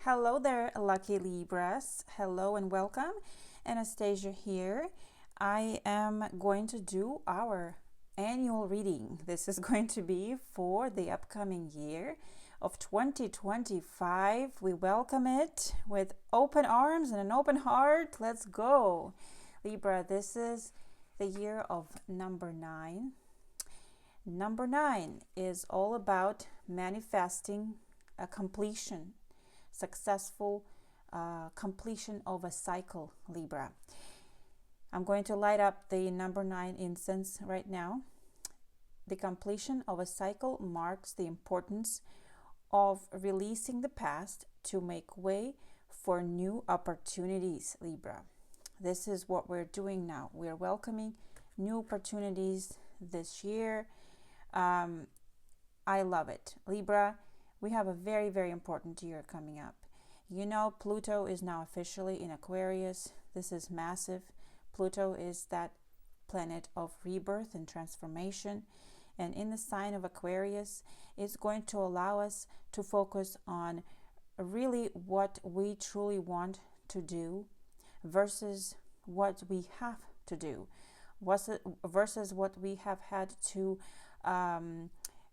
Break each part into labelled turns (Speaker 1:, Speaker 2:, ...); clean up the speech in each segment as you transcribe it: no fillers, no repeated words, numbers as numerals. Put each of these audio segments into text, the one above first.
Speaker 1: Hello there, lucky Libras. Hello and welcome. Anastasia here. I am going to do our annual reading. This is going to be for the upcoming year of 2025. We welcome it with open arms and an open heart. Let's go. Libra, this is the year of number 9. Number 9 is all about manifesting a completion, successful completion of a cycle, Libra. I'm going to light up the number 9 incense right now. The completion of a cycle marks the importance of releasing the past to make way for new opportunities, Libra. This is what we're doing now. We're welcoming new opportunities this year. I love it. Libra, we have a very, very important year coming up. You know, Pluto is now officially in Aquarius. This is massive. Pluto is that planet of rebirth and transformation. And in the sign of Aquarius, it's going to allow us to focus on really what we truly want to do versus what we have to do, versus what we have had to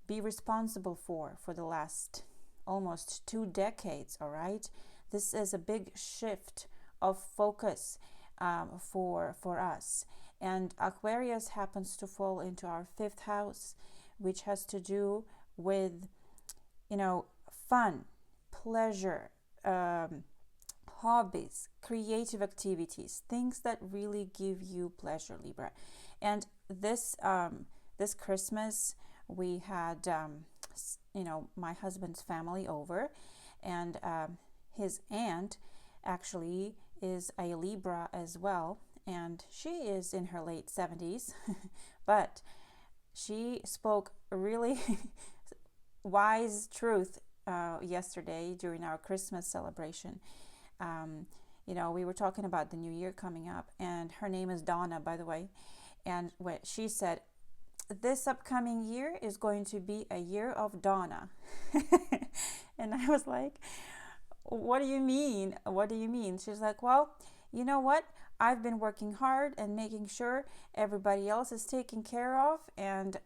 Speaker 1: be responsible for the last almost 2 decades. All right, this is a big shift of focus for us, and Aquarius happens to fall into our 5th house, which has to do with fun, pleasure, hobbies, creative activities, things that really give you pleasure, Libra. And this Christmas we had my husband's family over, and his aunt actually is a Libra as well, and she is in her late 70s but she spoke really wise truth yesterday during our Christmas celebration. We were talking about the new year coming up, and her name is Donna, by the way, and what she said, this upcoming year is going to be a year of Donna. And I was like, what do you mean? What do you mean? She's like, well, you know what? I've been working hard and making sure everybody else is taken care of, and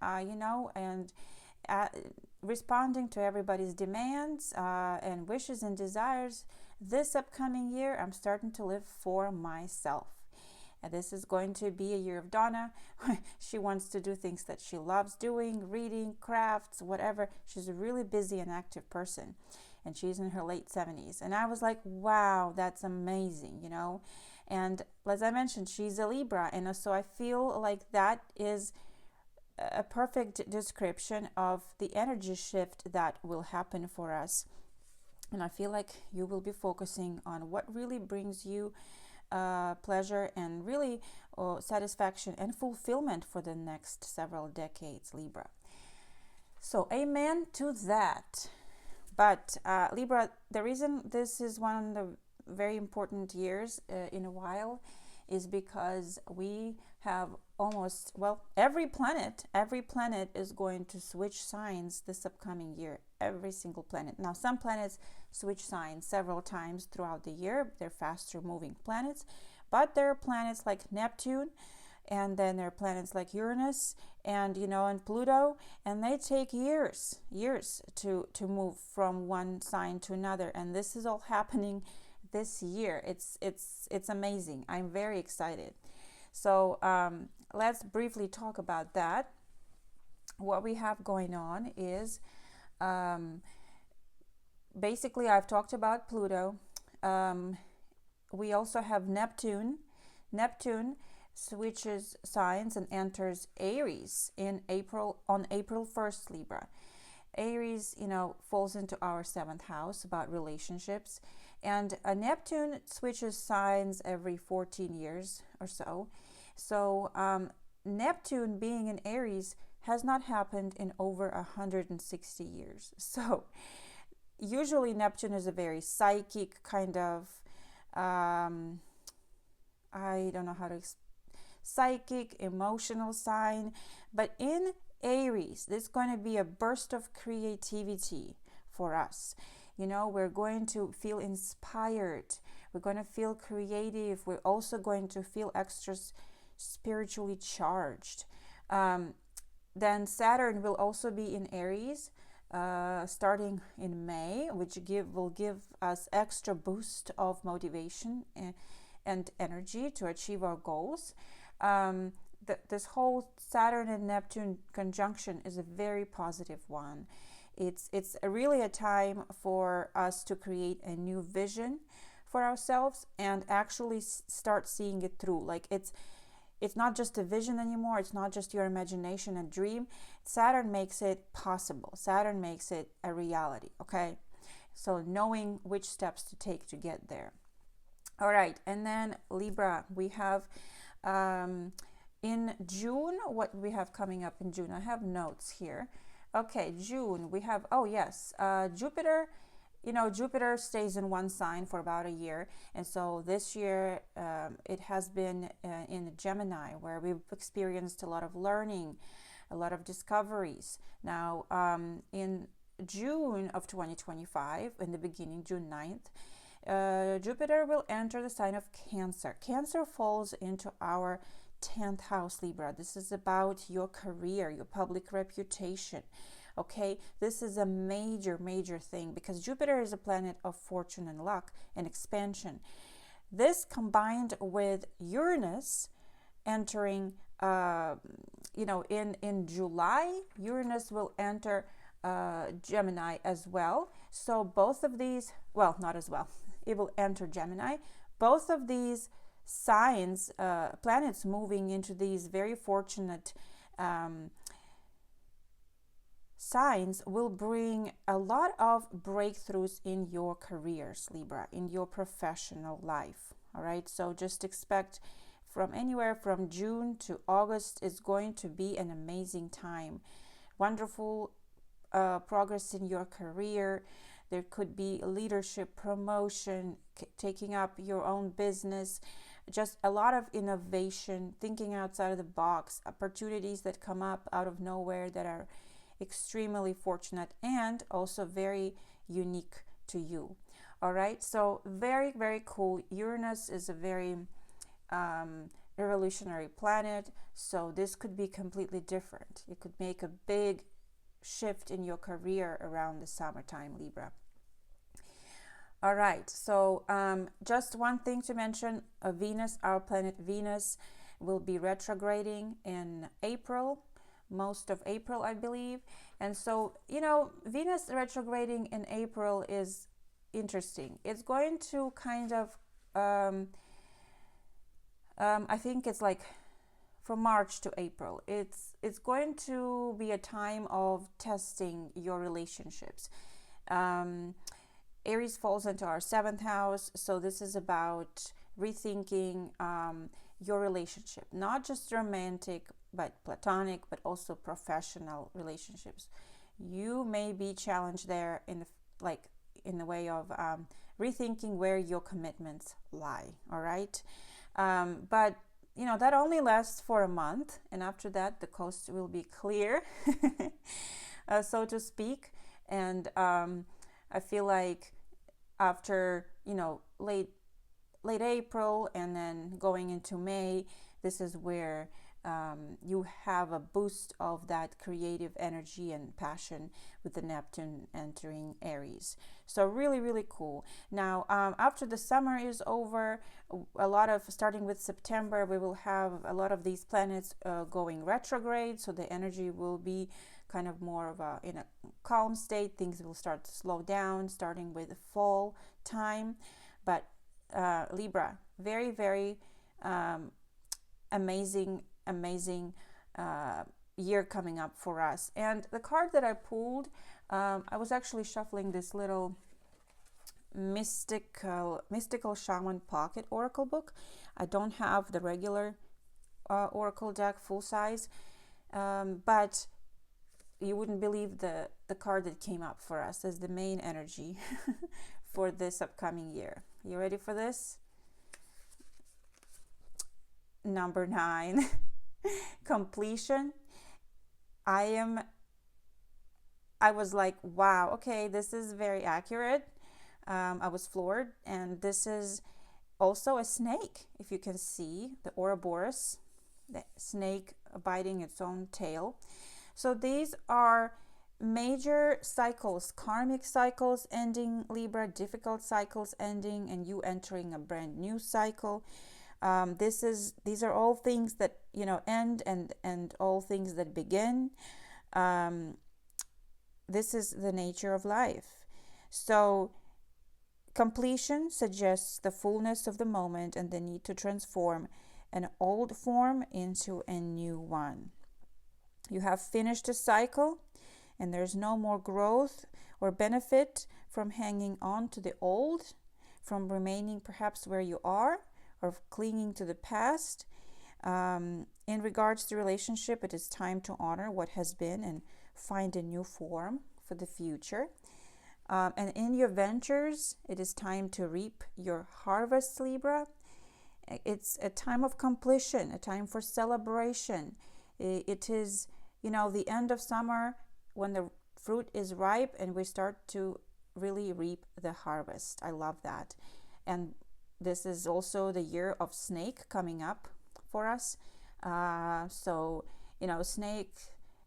Speaker 1: responding to everybody's demands and wishes and desires. This upcoming year, I'm starting to live for myself. This is going to be a year of Donna. She wants to do things that she loves doing, reading, crafts, whatever. She's a really busy and active person, and she's in her late 70s. And I was like, wow, that's amazing, And as I mentioned, she's a Libra, and so I feel like that is a perfect description of the energy shift that will happen for us. And I feel like you will be focusing on what really brings you pleasure and really satisfaction and fulfillment for the next several decades, Libra. So amen to that. But Libra, the reason this is one of the very important years in a while is because we have every planet is going to switch signs this upcoming year. Every single planet. Now, some planets switch signs several times throughout the year. They're faster moving planets, but there are planets like Neptune, and then there are planets like Uranus and and Pluto, and they take years to move from one sign to another, and this is all happening this year. It's amazing. I'm very excited. So let's briefly talk about that. What we have going on is basically I've talked about Pluto. We also have Neptune. Neptune switches signs and enters Aries on April 1st, Libra. Aries, falls into our 7th house, about relationships. And Neptune switches signs every 14 years or so. So Neptune being in Aries has not happened in over 160 years. So usually Neptune is a very psychic kind of, I don't know how to psychic, emotional sign. But in Aries, there's going to be a burst of creativity for us. You know, we're going to feel inspired. We're going to feel creative. We're also going to feel extra spiritually charged. Then Saturn will also be in Aries, starting in May, which will give us extra boost of motivation and energy to achieve our goals. This whole Saturn and Neptune conjunction is a very positive one. It's really a time for us to create a new vision for ourselves and actually start seeing it through. Like it's not just a vision anymore. It's not just your imagination and dream. Saturn makes it possible. Saturn makes it a reality, okay? So knowing which steps to take to get there. All right, and then Libra, we have in June, what we have coming up in June. I have notes here. Okay, June, we have, oh yes, Jupiter. You know, Jupiter stays in one sign for about a year. And so this year it has been in Gemini, where we've experienced a lot of learning, a lot of discoveries. Now, in June of 2025, in the beginning, June 9th, Jupiter will enter the sign of Cancer. Cancer falls into our 10th house, Libra. This is about your career, your public reputation. Okay, this is a major thing because Jupiter is a planet of fortune and luck and expansion. This combined with Uranus entering, in July, Uranus will enter Gemini as well. So both of these, well, not as well, it will enter Gemini. Both of these signs, planets moving into these very fortunate signs will bring a lot of breakthroughs in your careers, Libra, in your professional life. All right, so just expect from anywhere from June to August is going to be an amazing time. Wonderful progress in your career. There could be leadership, promotion, taking up your own business, just a lot of innovation, thinking outside of the box, opportunities that come up out of nowhere that are extremely fortunate and also very unique to you. All right, so very cool. Uranus is a very revolutionary planet, so this could be completely different. It could make a big shift in your career around the summertime, Libra. All right, so just one thing to mention, Venus, our planet Venus, will be retrograding in April, most of April, I believe. And so, you know, Venus retrograding in April is interesting. It's going to kind of, I think it's like from March to April. It's going to be a time of testing your relationships. Aries falls into our 7th house, so this is about rethinking your relationship, not just romantic, but platonic, but also professional relationships. You may be challenged there in the way of rethinking where your commitments lie. All right, but you know that only lasts for a month, and after that the coast will be clear, so to speak. And I feel like after late April and then going into May, this is where you have a boost of that creative energy and passion with the Neptune entering Aries. So really cool. Now, after the summer is over, starting with September, we will have a lot of these planets going retrograde. So the energy will be kind of more of in a calm state. Things will start to slow down, starting with the fall time. But Libra, very amazing year coming up for us. And the card that I pulled, I was actually shuffling this little mystical shaman pocket oracle book. I don't have the regular oracle deck full size, but you wouldn't believe the card that came up for us as the main energy for this upcoming year. You ready for this? Number 9. Completion. I I was like, wow, okay, this is very accurate. I was floored. And this is also a snake, if you can see the Ouroboros, the snake biting its own tail. So these are major cycles, karmic cycles ending, Libra, difficult cycles ending, and you entering a brand new cycle. These are all things that, you know, end, and all things that begin. This is the nature of life. So completion suggests the fullness of the moment and the need to transform an old form into a new one. You have finished a cycle, and there's no more growth or benefit from hanging on to the old, from remaining perhaps where you are, or clinging to the past. In regards to relationship, it is time to honor what has been and find a new form for the future. And in your ventures, it is time to reap your harvest, Libra. It's a time of completion, a time for celebration. It is, you know, the end of summer when the fruit is ripe and we start to really reap the harvest. I love that. And this is also the year of snake coming up for us. So, you know, snake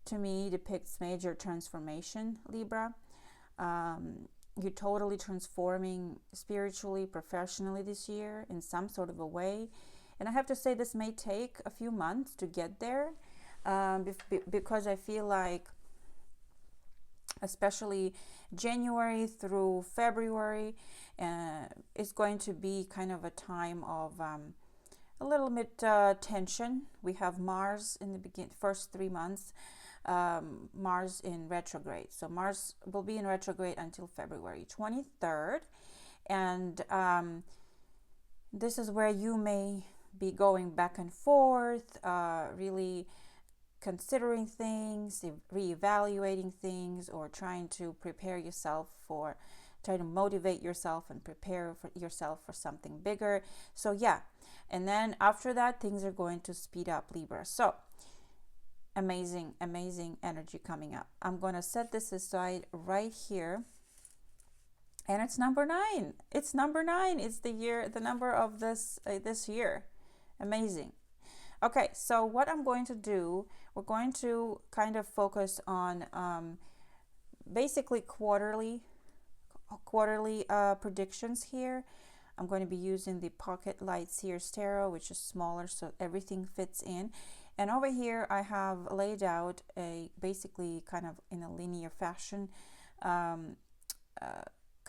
Speaker 1: to me depicts major transformation, Libra. You're totally transforming spiritually, professionally this year in some sort of a way. And I have to say, this may take a few months to get there, because I feel like especially January through February is going to be kind of a time of a little bit tension. We have Mars in the first 3 months. Mars in retrograde. So Mars will be in retrograde until February 23rd. And this is where you may be going back and forth, really considering things, reevaluating things, or trying to prepare yourself for, try to motivate yourself and prepare for yourself for something bigger. So yeah, and then after that, things are going to speed up, Libra. So amazing energy coming up. I'm going to set this aside right here, and it's number 9. It's number 9. It's the number of this year. Amazing. Okay, so what I'm going to do, we're going to kind of focus on basically quarterly predictions here. I'm going to be using the Pocket Light Seers Tarot, which is smaller, so everything fits in. And over here, I have laid out basically kind of in a linear fashion, kind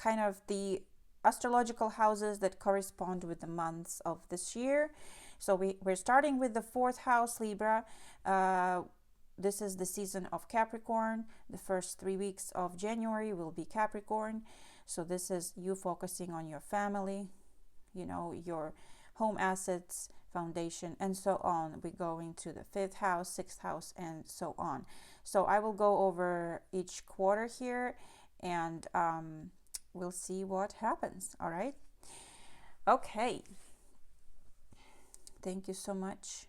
Speaker 1: of the astrological houses that correspond with the months of this year. So we're starting with the 4th house, Libra. This is the season of Capricorn. The first 3 weeks of January will be Capricorn. So this is you focusing on your family, you know, your home assets, foundation, and so on. We go into the 5th house, 6th house, and so on. So I will go over each quarter here, and we'll see what happens. All right. Okay. Thank you so much,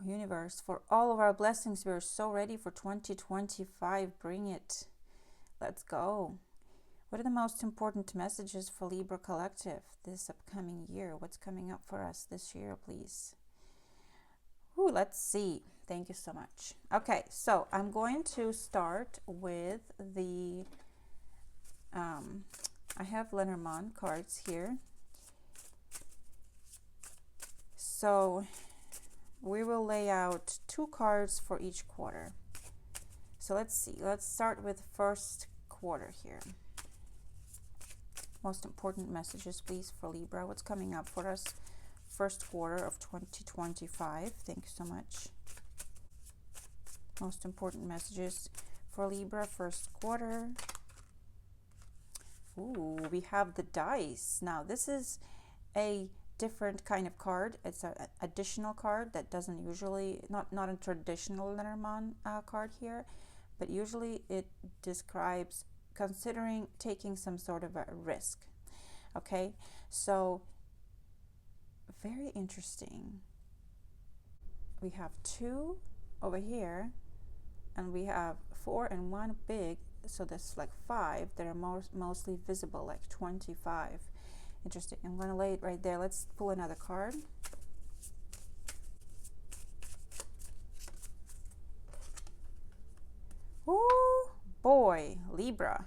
Speaker 1: universe, for all of our blessings. We are so ready for 2025. Bring it. Let's go. What are the most important messages for Libra Collective this upcoming year? What's coming up for us this year, please? Let's see. Thank you so much. Okay, so I'm going to start with the, I have Lenormand cards here. So we will lay out 2 cards for each quarter. So let's see. Let's start with first quarter here. Most important messages, please, for Libra. What's coming up for us first quarter of 2025? Thank you so much. Most important messages for Libra first quarter. We have the dice. Now, this is a different kind of card. It's an additional card that doesn't usually, not a traditional Lenormand card here, but usually it describes considering taking some sort of a risk. Okay, so very interesting. We have 2 over here and we have 4 and 1 big, so that's like 5 that are mostly visible, like 25. Interesting. I'm going to lay it right there. Let's pull another card. Oh boy, Libra.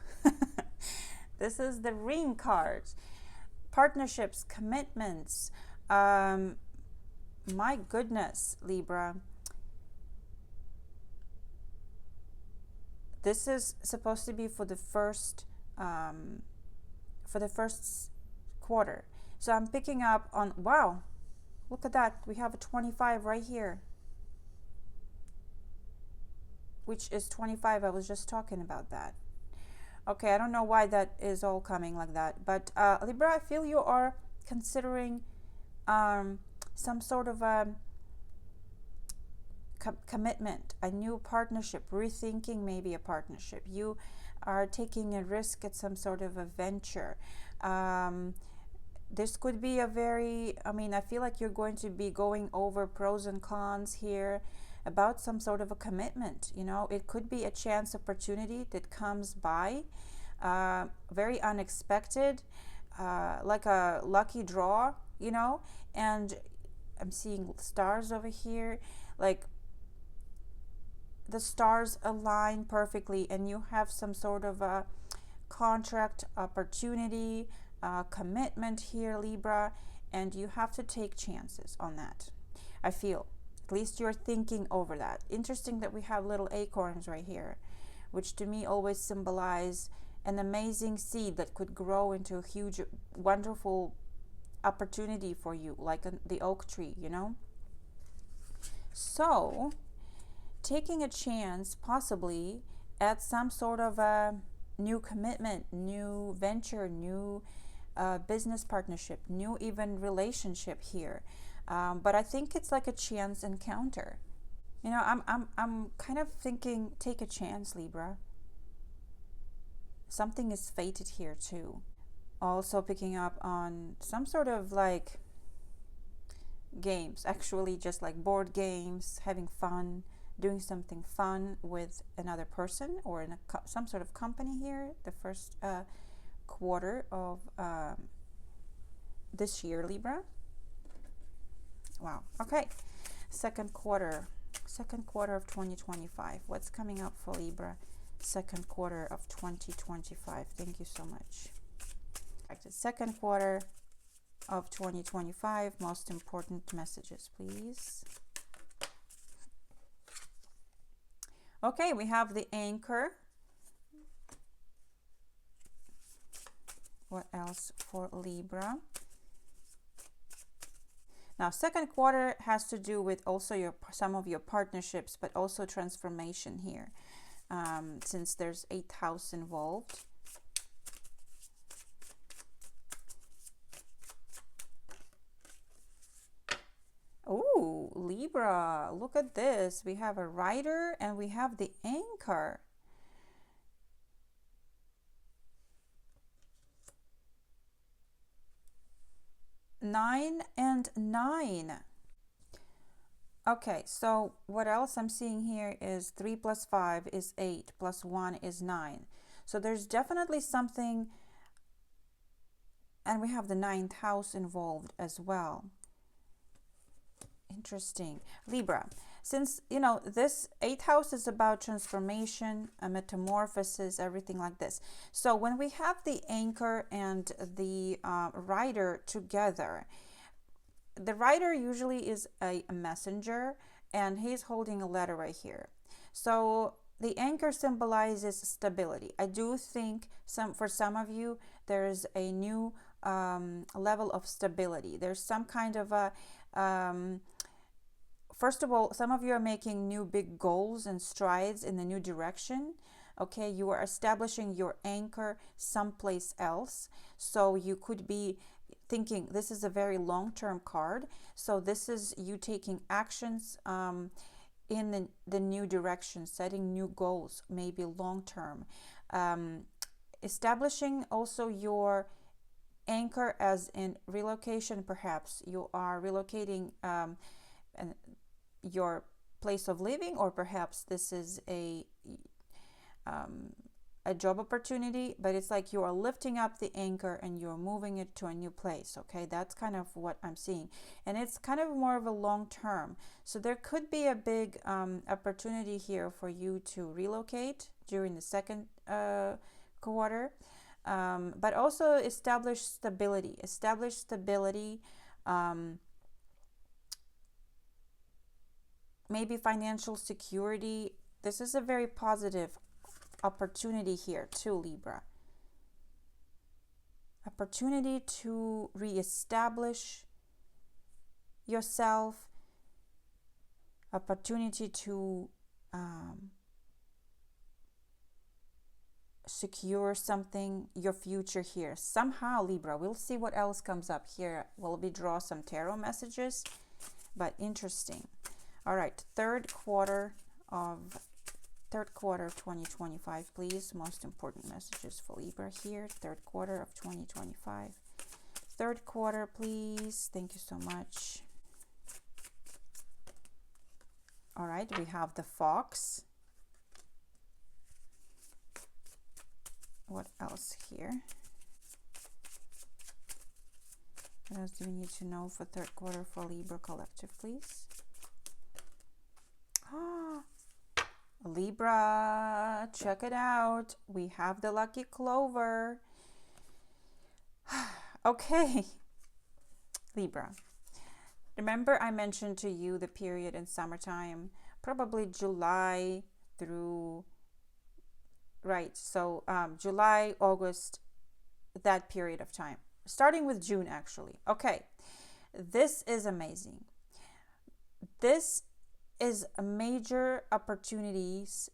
Speaker 1: This is the ring card. Partnerships, commitments. My goodness, Libra. This is supposed to be for the first quarter. So I'm picking up on, wow, look at that. We have a 25 right here, which is 25. I was just talking about that. Okay, I don't know why that is all coming like that, but Libra, I feel you are considering some sort of a commitment, a new partnership, rethinking maybe a partnership. You are taking a risk at some sort of a venture. This could be a very, I feel like you're going to be going over pros and cons here about some sort of a commitment. You know, it could be a chance opportunity that comes by, very unexpected, like a lucky draw, you know, and I'm seeing stars over here, like the stars align perfectly and you have some sort of a contract opportunity, commitment here, Libra, and you have to take chances on that. I feel, at least you're thinking over that. Interesting that we have little acorns right here, which to me always symbolize an amazing seed that could grow into a huge, wonderful opportunity for you, like the oak tree, you know? So, taking a chance possibly at some sort of a new commitment, new venture, new business partnership, new even relationship here. But I think it's like a chance encounter. You know, I'm kind of thinking, take a chance, Libra. Something is fated here too. Also picking up on some sort of like games, actually just like board games, having fun, doing something fun with another person or in some sort of company here, the first quarter of this year, Libra. Wow. Okay. Second quarter of 2025. What's coming up for Libra? Second quarter of 2025. Thank you so much. Second quarter of 2025. Most important messages, please. Okay, we have the anchor. What else for Libra? Now, second quarter has to do with also some of your partnerships, but also transformation here, since there's 8th house involved. Oh, Libra, look at this. We have a rider and we have the anchor. Nine and 9. Okay, so what else I'm seeing here is 3 plus 5 is 8, plus 1 is 9. So there's definitely something, and we have the 9th house involved as well. Interesting. Libra, since, you know, this 8th house is about transformation, a metamorphosis, everything like this. So when we have the anchor and the rider together, the rider usually is a messenger, and he's holding a letter right here. So the anchor symbolizes stability. I do think for some of you, there's a new level of stability. There's some kind of a first of all, some of you are making new big goals and strides in the new direction. Okay, you are establishing your anchor someplace else. So you could be thinking, this is a very long-term card. So this is you taking actions in the new direction, setting new goals, maybe long-term. Establishing also your anchor as in relocation, perhaps. You are relocating and your place of living, or perhaps this is a job opportunity, but it's like you are lifting up the anchor and you're moving it to a new place. Okay, that's kind of what I'm seeing, and it's kind of more of a long term. So there could be a big opportunity here for you to relocate during the second quarter, but also establish stability. Maybe financial security. This is a very positive opportunity here too, Libra. Opportunity to reestablish yourself, opportunity to secure something, your future here. Somehow, Libra, we'll see what else comes up here. Will we draw some tarot messages? But interesting. All right, third quarter of 2025, please. Most important messages for Libra here. Third quarter of 2025. Third quarter, please. Thank you so much. All right, we have the Fox. What else here? What else do we need to know for third quarter for Libra collective, please? Libra, check it out. We have the lucky clover. Okay, Libra. Remember I mentioned to you the period in summertime, probably July through, right, so July, August, that period of time. Starting with June, actually. Okay, this is amazing. This is a major opportunities,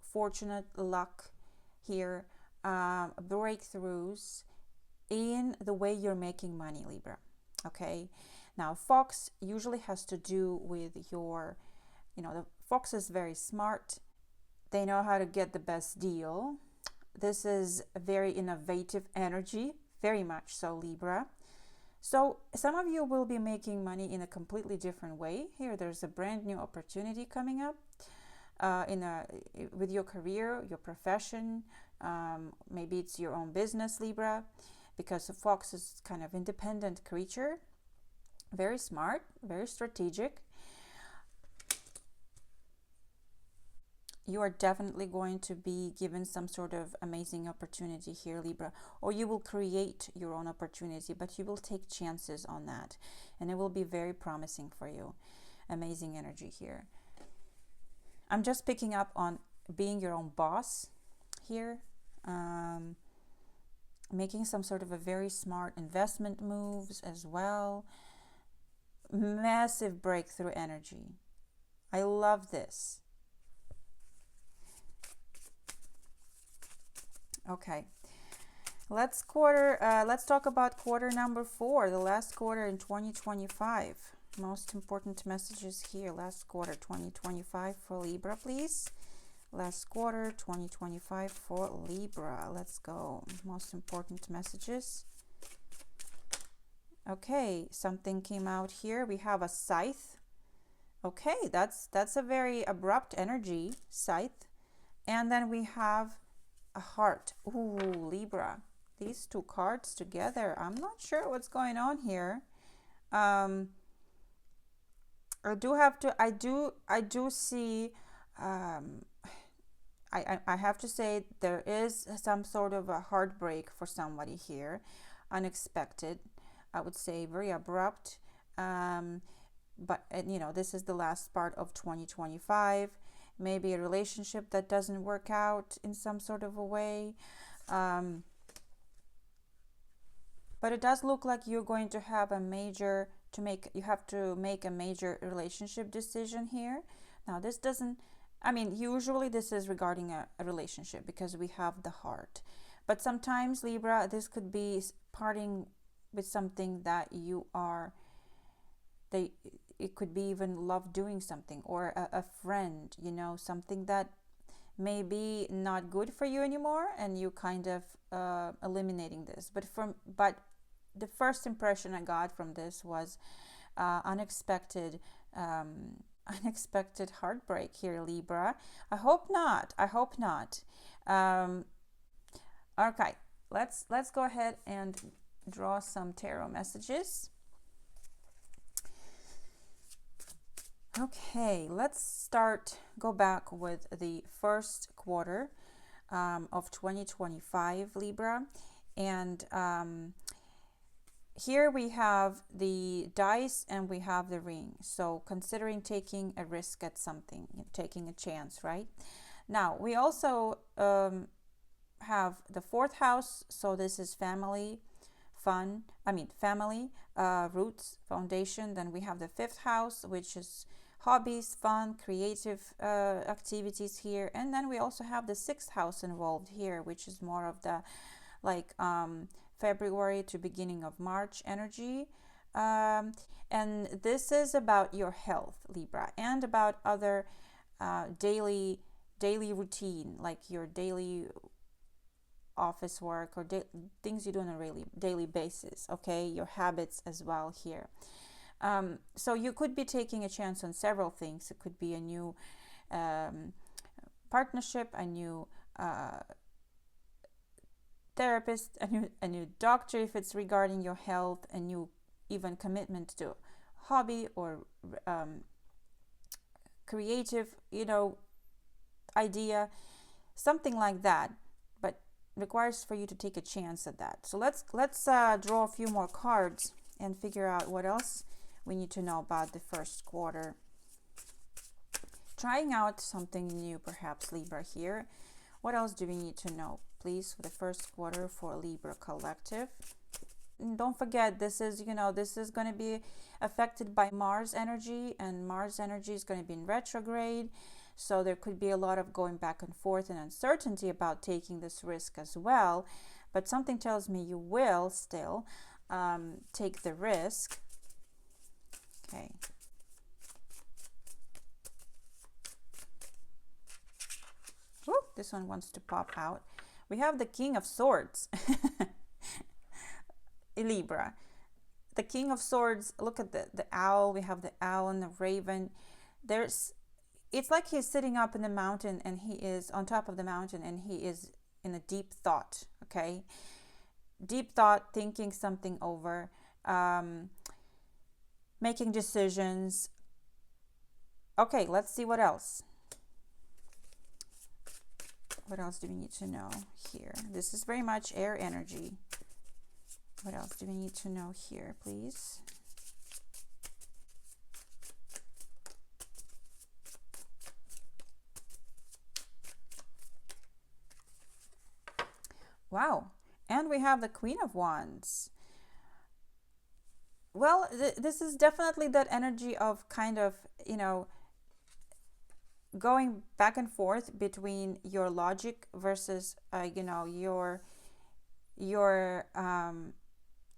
Speaker 1: fortunate luck here, breakthroughs in the way you're making money, Libra. Okay, now Fox usually has to do with your, the Fox is very smart. They know how to get the best deal. This is a very innovative energy, very much so, Libra. So some of you will be making money in a completely different way. Here, there's a brand new opportunity coming up with your career, your profession. Maybe it's your own business, Libra, because the Fox is kind of independent creature, very smart, very strategic. You are definitely going to be given some sort of amazing opportunity here, Libra, or you will create your own opportunity, but you will take chances on that, and it will be very promising for you. Amazing energy here. I'm just picking up on being your own boss here, making some sort of a very smart investment moves as well. Massive breakthrough energy. I love this. Okay, let's talk about quarter number 4, the last quarter in 2025. Most important messages here. Last quarter 2025 for Libra, please. Last quarter 2025 for Libra. Let's go. Most important messages. Okay, something came out here. We have a scythe. Okay, that's a very abrupt energy, scythe. And then we have a heart. Ooh, Libra. These two cards together. I'm not sure what's going on here. I do see, I have to say there is some sort of a heartbreak for somebody here. Unexpected. I would say very abrupt. But this is the last part of 2025. Maybe a relationship that doesn't work out in some sort of a way. But it does look like you're going to have you have to make a major relationship decision here. Now this doesn't, usually this is regarding a relationship because we have the heart. But sometimes, Libra, this could be parting with something that it could be even love doing something, or a friend, something that may be not good for you anymore, and you kind of eliminating this. But the first impression I got from this was unexpected unexpected heartbreak here, Libra. I hope not. I hope not. Okay, let's go ahead and draw some tarot messages. Okay, let's go back with the first quarter of 2025, Libra. And here we have the dice and we have the ring. So considering taking a risk at something, taking a chance, right? Now, we also have the fourth house. So this is family, family, roots, foundation. Then we have the fifth house, which is hobbies, fun, creative activities here. And then we also have the sixth house involved here, which is more of the like February to beginning of March energy. And this is about your health, Libra, and about other daily routine, like your daily office work or things you do on a daily basis. Okay, your habits as well here. So you could be taking a chance on several things. It could be a new partnership, a new therapist, a new doctor if it's regarding your health, a new even commitment to hobby or creative, idea, something like that. But requires for you to take a chance at that. So let's draw a few more cards and figure out what else we need to know about the first quarter. Trying out something new, perhaps, Libra here. What else do we need to know, please, for the first quarter for Libra collective? And don't forget, this is going to be affected by Mars energy, and Mars energy is going to be in retrograde. So there could be a lot of going back and forth and uncertainty about taking this risk as well. But something tells me you will still take the risk. Okay. Woo, this one wants to pop out. We have the King of Swords. Libra. The King of Swords, look at the owl. We have the owl and the raven. It's like he's sitting up in the mountain, and he is on top of the mountain, and he is in a deep thought, okay? Deep thought, thinking something over, making decisions. Okay, let's see what else. What else do we need to know here? This is very much air energy. What else do we need to know here, please? Wow. And we have the Queen of Wands. Well, this is definitely that energy of kind of, going back and forth between your logic versus, your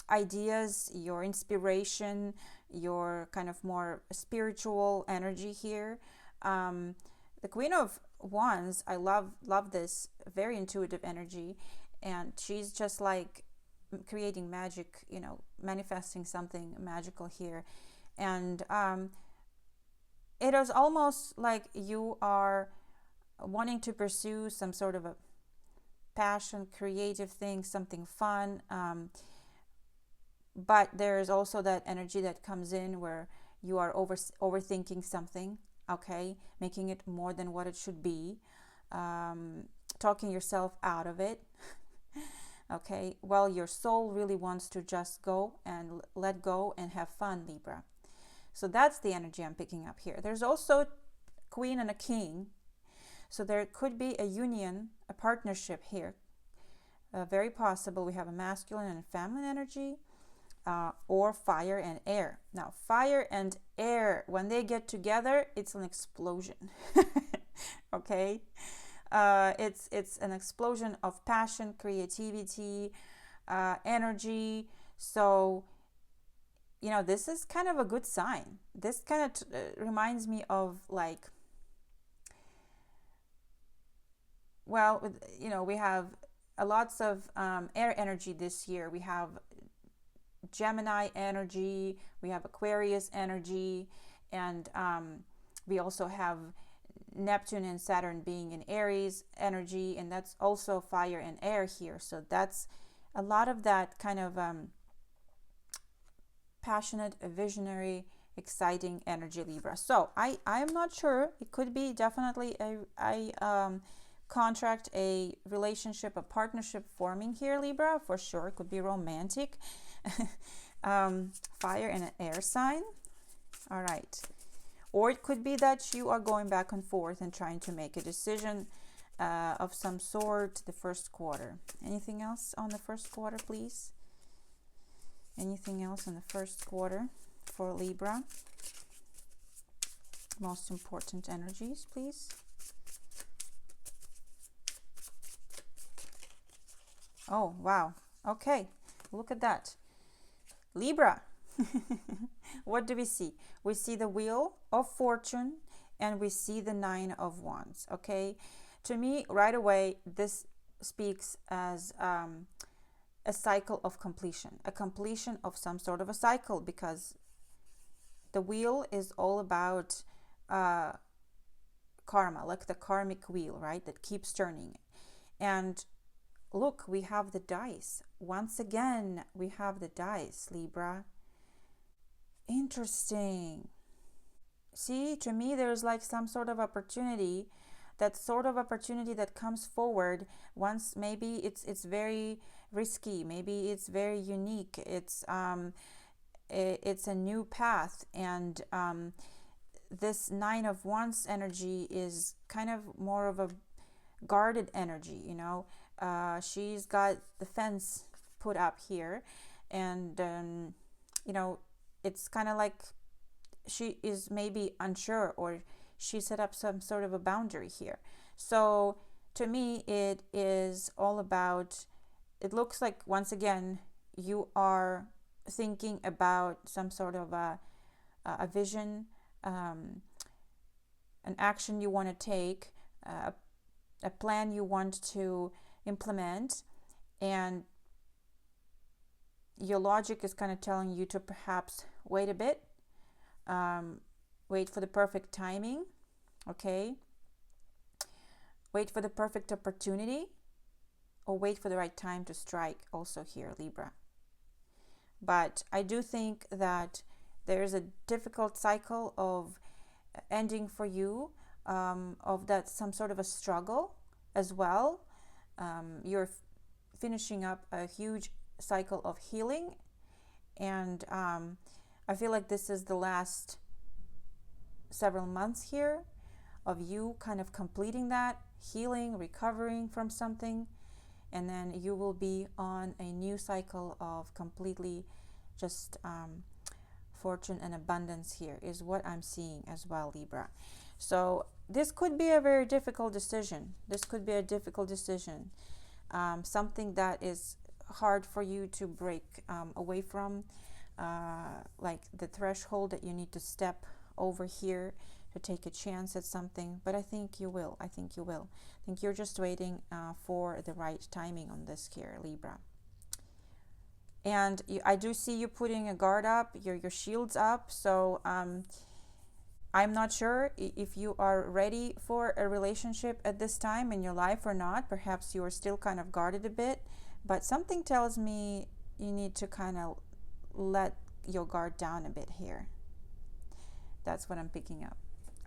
Speaker 1: ideas, your inspiration, your kind of more spiritual energy here. The Queen of Wands, I love this very intuitive energy, and she's just like creating magic, manifesting something magical here. And it is almost like you are wanting to pursue some sort of a passion, creative thing, something fun. But there is also that energy that comes in where you are overthinking something, okay? Making it more than what it should be. Talking yourself out of it. Okay, well, your soul really wants to just go and let go and have fun, Libra. So that's the energy I'm picking up here. There's also Queen and a King. So there could be a union, a partnership here. Very possible. We have a masculine and feminine energy, or fire and air. Now, fire and air, when they get together, it's an explosion. Okay? It's an explosion of passion, creativity, energy. So, this is kind of a good sign. This kind of reminds me of like, well, we have lots of air energy this year. We have Gemini energy, we have Aquarius energy, and We also have Neptune and Saturn being in Aries energy, and that's also fire and air here. So that's a lot of that kind of passionate, visionary, exciting energy, Libra. So I'm not sure. It could be definitely a contract, a relationship, a partnership forming here, Libra, for sure. It could be romantic. Fire and an air sign. All right. Or it could be that you are going back and forth and trying to make a decision of some sort the first quarter. Anything else on the first quarter, please? Anything else in the first quarter for Libra? Most important energies, please. Oh, wow. Okay, look at that. Libra. What do we see? We see the Wheel of Fortune and we see the Nine of Wands. Okay, to me right away this speaks as a cycle of completion, a completion of some sort of a cycle, because the wheel is all about karma, like the karmic wheel, right, that keeps turning. And look, we have the dice. Once again, we have the dice, Libra. Interesting. See, to me, there's like some sort of opportunity, that sort of opportunity that comes forward once maybe it's very risky, maybe it's very unique, it's a new path, and this Nine of Wands energy is kind of more of a guarded energy, you know. She's got the fence put up here, and you know, it's kind of like she is maybe unsure, or she set up some sort of a boundary here. So to me, it is all about, it looks like once again you are thinking about some sort of a vision, an action you want to take, a plan you want to implement, and your logic is kind of telling you to perhaps wait a bit, wait for the perfect timing, okay? Wait for the perfect opportunity, or wait for the right time to strike also here, Libra. But I do think that there's a difficult cycle of ending for you, of that some sort of a struggle as well. You're finishing up a huge cycle of healing, and I feel like this is the last several months here of you kind of completing that healing, recovering from something, and then you will be on a new cycle of completely just fortune and abundance here is what I'm seeing as well, Libra. So this could be a very difficult decision. This could be a difficult decision, something that is hard for you to break away from, like the threshold that you need to step over here to take a chance at something. But I think you will. I think you will. I think you're just waiting for the right timing on this here, Libra. And I do see you putting a guard up, your shields up. So I'm not sure if you are ready for a relationship at this time in your life or not. Perhaps you are still kind of guarded a bit, but something tells me you need to kind of let your guard down a bit here. That's what I'm picking up.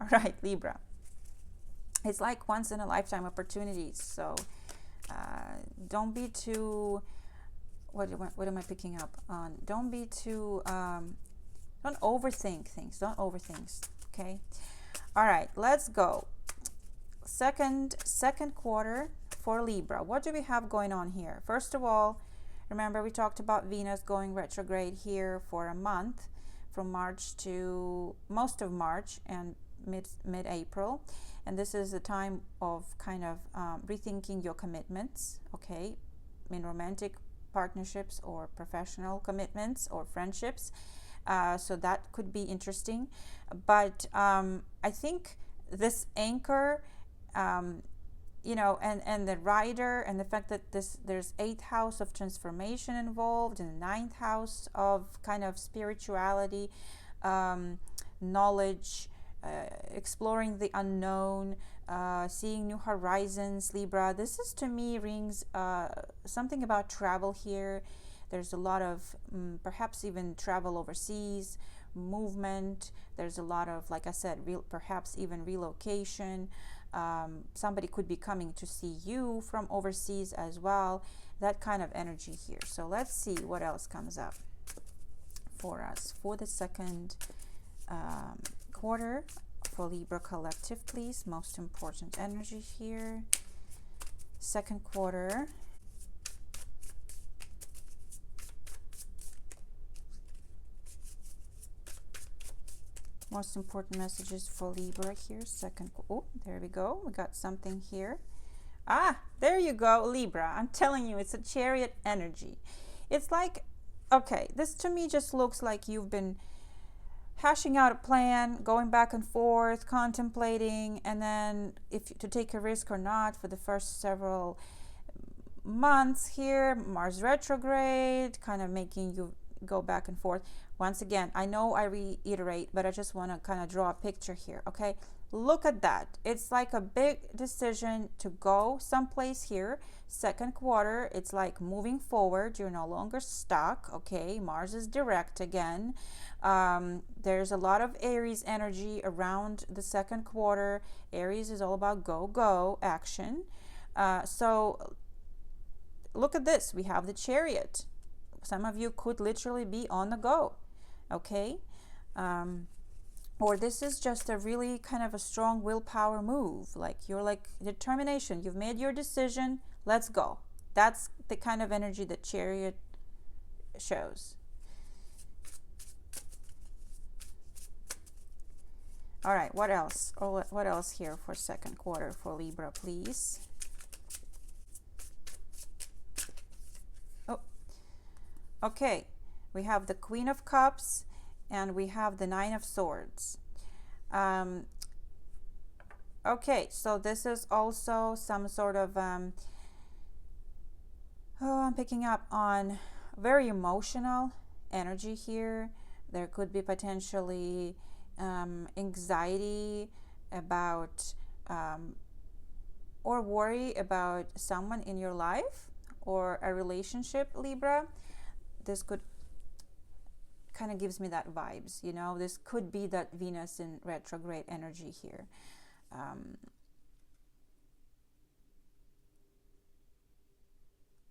Speaker 1: All right, Libra. It's like once in a lifetime opportunities. So don't be too, what am I picking up on? Don't be too, don't overthink things. Don't overthink. Okay. All right, let's go. Second quarter for Libra. What do we have going on here? First of all, remember we talked about Venus going retrograde here for a month, from March to most of March and mid-April. And this is a time of kind of rethinking your commitments, okay? In romantic partnerships or professional commitments or friendships. So that could be interesting. But I think this anchor, you know, and the rider, and the fact that there's 8th house of transformation involved, and the 9th house of kind of spirituality, knowledge, exploring the unknown, seeing new horizons, Libra. This is, to me, rings something about travel here. There's a lot of perhaps even travel overseas, movement. There's a lot of, like I said, perhaps even relocation. Somebody could be coming to see you from overseas as well. That kind of energy here. So let's see what else comes up for us for the second quarter for Libra collective, please. Most important energy here. Second quarter. Most important messages for Libra here. Second, oh, there we go. We got something here. Ah, there you go, Libra. I'm telling you, it's a Chariot energy. It's like, okay, this to me just looks like you've been hashing out a plan, going back and forth, contemplating, and then if to take a risk or not for the first several months here. Mars retrograde, kind of making you go back and forth. Once again, I know I reiterate, but I just want to kind of draw a picture here, okay? Look at that. It's like a big decision to go someplace here. Second quarter, it's like moving forward. You're no longer stuck, okay? Mars is direct again. There's a lot of Aries energy around the second quarter. Aries is all about go, go, action. So look at this. We have the Chariot. Some of you could literally be on the go, okay? Or this is just a really kind of a strong willpower move. Like you're like determination. You've made your decision. Let's go. That's the kind of energy that Chariot shows. All right, what else? Oh, what else here for second quarter for Libra, please? Oh, okay. We have the Queen of Cups and we have the Nine of Swords. Okay, so this is also some sort of, I'm picking up on very emotional energy here. There could be potentially anxiety about or worry about someone in your life or a relationship, Libra. This could kind of gives me that vibes, you know. This could be that Venus in retrograde energy here.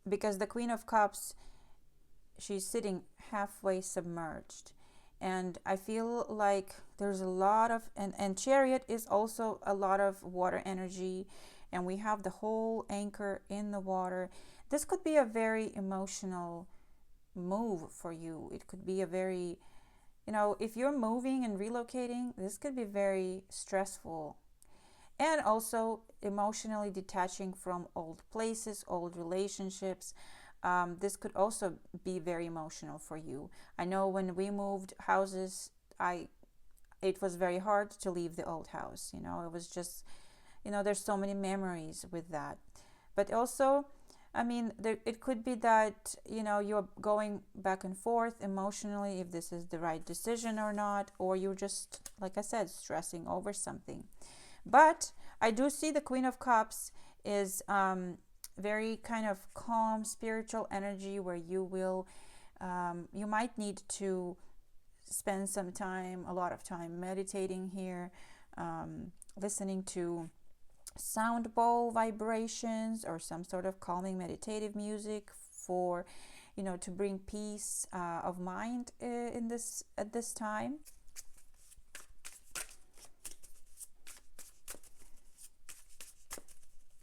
Speaker 1: Because the Queen of Cups, she's sitting halfway submerged. And I feel like there's a lot of, and Chariot is also a lot of water energy. And we have the whole anchor in the water. This could be a very emotional move for you. It could be a very, you know, if you're moving and relocating, this could be very stressful. And also emotionally detaching from old places, old relationships. This could also be very emotional for you. I know when we moved houses, it was very hard to leave the old house. You know, it was just, you know, there's so many memories with that. But also, I mean, it could be that, you know, you're going back and forth emotionally if this is the right decision or not, or you're just, like I said, stressing over something. But I do see the Queen of Cups is very kind of calm, spiritual energy where you will, you might need to spend some time, a lot of time meditating here, listening to sound bowl vibrations or some sort of calming meditative music for, you know, to bring peace of mind in this at this time.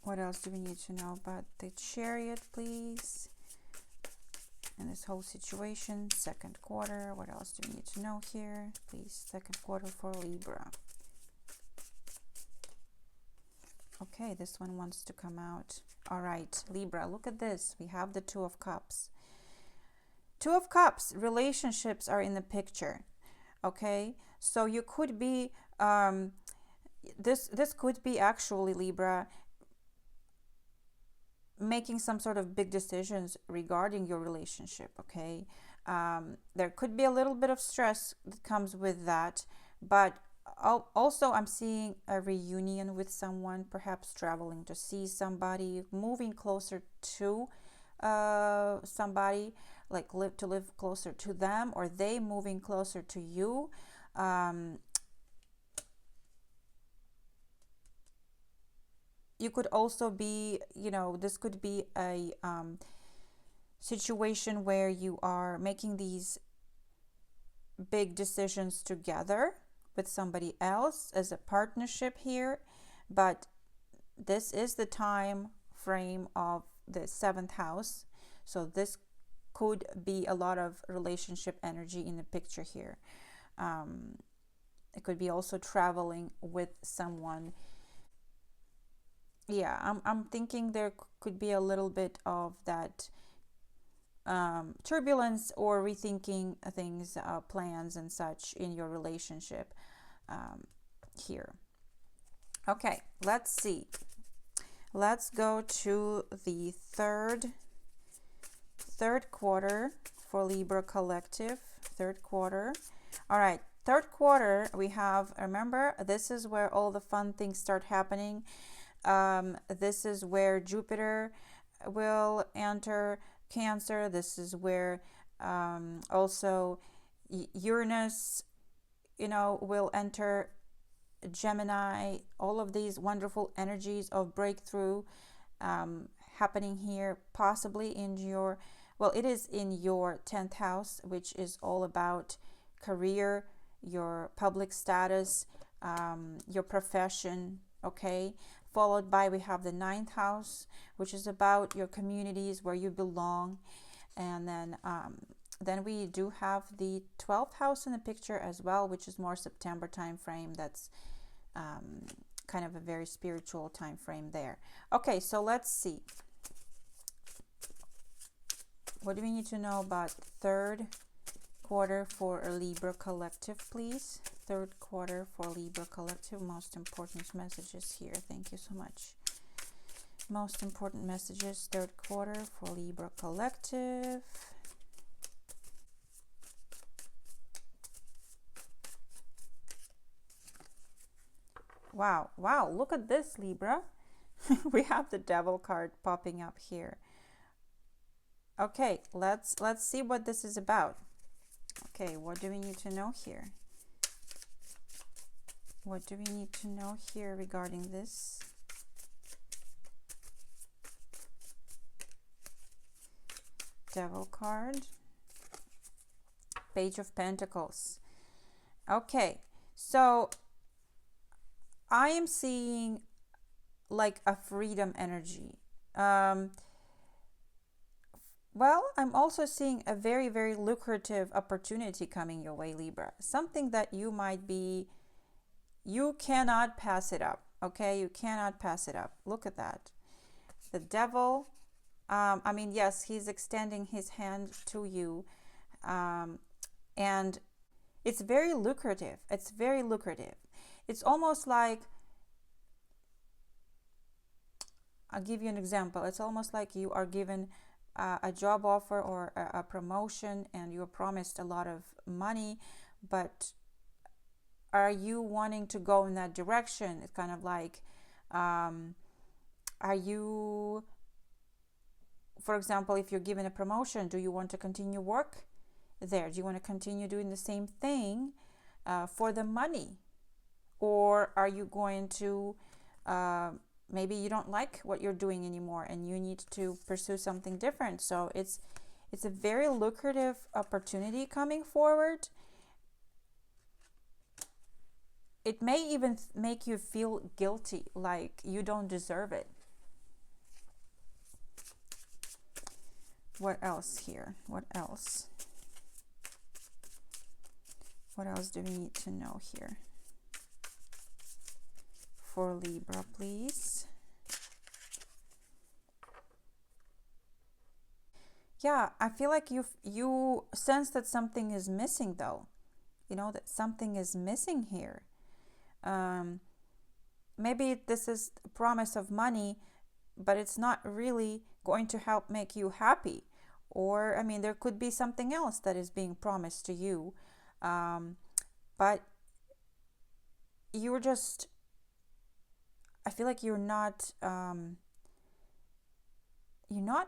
Speaker 1: What else do we need to know about the Chariot, please? And this whole situation, second quarter. What else do we need to know here, please? Second quarter for Libra. Okay, this one wants to come out. All right, Libra, look at this. We have the Two of Cups. Two of Cups, relationships are in the picture. Okay, so you could be, this could be actually, Libra, making some sort of big decisions regarding your relationship, okay? There could be a little bit of stress that comes with that, but Also, I'm seeing a reunion with someone, perhaps traveling to see somebody, moving closer to somebody, like live closer to them, or they moving closer to you. Um, you could also be, this could be a situation where you are making these big decisions together with somebody else as a partnership here, but this is the time frame of the seventh house, so this could be a lot of relationship energy in the picture here. It could be also traveling with someone. Yeah, I'm thinking there could be a little bit of that turbulence or rethinking things, plans and such in your relationship here. Okay, let's see. Let's go to the third quarter for Libra Collective. Third quarter. All right, third quarter, we have, remember, this is where all the fun things start happening. This is where Jupiter will enter Cancer. This is where also Uranus, will enter Gemini. All of these wonderful energies of breakthrough happening here, possibly in your, well, it is in your 10th house, which is all about career, your public status, your profession, okay? Followed by, we have the 9th house, which is about your communities, where you belong. And then we do have the 12th house in the picture as well, which is more September time frame. That's kind of a very spiritual time frame there. Okay, so let's see. What do we need to know about third quarter for a Libra Collective, please? Third quarter for Libra Collective. Most important messages here. Thank you so much. Most important messages, third quarter for Libra Collective. Wow, look at this, Libra. We have the Devil card popping up here. Okay, let's see what this is about. Okay, what do we need to know here? What do we need to know here regarding this? Devil card. Page of Pentacles. Okay, so I am seeing like a freedom energy. Well, I'm also seeing a very, very lucrative opportunity coming your way, Libra. Something that you cannot pass it up, okay? You cannot pass it up. Look at that. The Devil, I mean, yes, he's extending his hand to you. And it's very lucrative. It's very lucrative. It's almost like, I'll give you an example. It's almost like you are given a job offer or a promotion, and you're promised a lot of money, but are you wanting to go in that direction? It's kind of like, are you, for example, if you're given a promotion, do you want to continue work there? Do you want to continue doing the same thing for the money? Or are you going to, maybe you don't like what you're doing anymore and you need to pursue something different. So it's a very lucrative opportunity coming forward. It may even make you feel guilty, like you don't deserve it. What else here? What else? What else do we need to know here? For Libra, please. Yeah, I feel like you sense that something is missing, though. That something is missing here. Maybe this is a promise of money, but it's not really going to help make you happy. Or, I mean, there could be something else that is being promised to you. But you're just, I feel like you're not